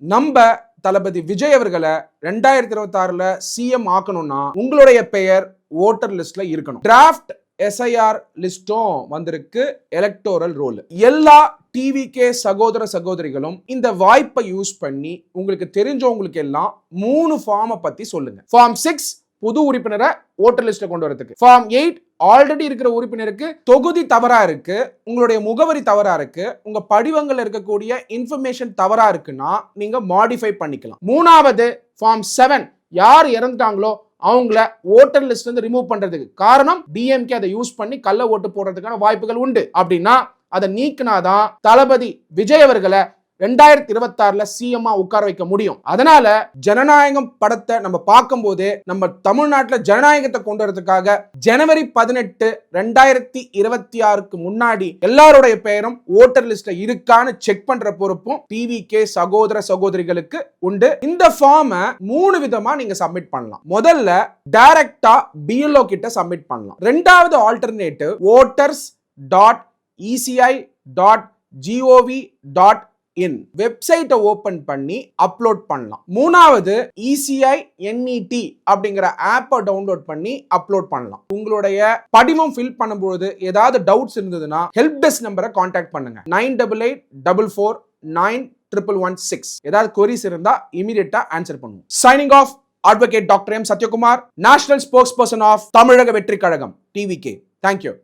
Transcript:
நம்ம தளபதி விஜய் அவர்களை 2026 சிஎம் ஆக்கணும்னா உங்களுடைய பெயர் ஓட்டர் லிஸ்ட்ல இருக்கணும். டிராஃப்ட் எஸ்ஐஆர் லிஸ்டும் வந்திருக்கு. எலக்டோரல் ரோல் எல்லா டிவிகே சகோதர சகோதரிகளும் இந்த வாய்ப்பை யூஸ் பண்ணி உங்களுக்கு தெரிஞ்சவங்களுக்கு எல்லாம் 3 ஃபார்மை பத்தி சொல்லுங்க. ஃபார்ம் 6 புது உறுப்பினரை ஓட்டர் லிஸ்ட்ல கொண்டு வரதுக்கு. ஃபார்ம் 8 ஆல்ரெடி இருக்கிற உறுப்பினருக்கு தொகுதி தவறா இருக்கு, உங்களுடைய முகவரி தவறா இருக்கு, உங்க படிவங்கள் இருக்கக்கூடிய இன்ஃபர்மேஷன் தவறா இருக்குன்னா நீங்க மாடிஃபை பண்ணிக்கலாம். 3வது ஃபார்ம் 7 யார் இறந்துட்டாங்களோ அவங்கள ஓட்டர் லிஸ்ட்ல இருந்து ரிமூவ் பண்றதுக்கு. காரணம் டிஎம்கே அதை யூஸ் பண்ணி கள்ள ஓட்டு போடுறதுக்கான வாய்ப்புகள் உண்டு. அப்படின்னா அதை நீக்கினாதான் தளபதி விஜய் அவர்களை 2026 சிஎம் உட்கார வைக்க முடியும். அதனால ஜனநாயகம் படத்தை நம்ம பார்க்கும் போதே நம்ம தமிழ்நாட்டில் ஜனநாயகத்தை கொண்டு வரதுக்காக ஜனவரி 18, 2026 முன்னாடி எல்லாருடைய பெயரும் ஓட்டர் லிஸ்ட்ல இருக்கான்னு செக் பண்ற பொறுப்பும் டிவிகே சகோதர சகோதரிகளுக்கு உண்டு. இந்த ஃபார்மை 3 விதமா நீங்க சப்மிட் பண்ணலாம். முதல்ல டைரக்டா பிஎல்ஓ கிட்ட சப்மிட் பண்ணலாம். ரெண்டாவது ஆல்டர்னேட்டிவ் voters.eci.gov.in வெப்சைட்டை ஓபன் பண்ணி அப்லோட் பண்ணலாம். 3வது ECI NET அப்படிங்கிற ஆப்பை டவுன்லோட் பண்ணி அப்லோட் பண்ணலாம். உங்களுடைய படிவம் ஃபில் பண்ணும்போது ஏதாவது டவுட்ஸ் இருந்ததுன்னா ஹெல்ப் டெஸ்க் நம்பரை கான்டாக்ட் பண்ணுங்க. 9884491116. ஏதாவது queries இருந்தா இமிடியேட்டா ஆன்சர் பண்ணுவோம். Signing off, advocate doctor M Sathyakumar, national spokesperson of Tamilaga Vettri Kazhagam TVK. Thank you.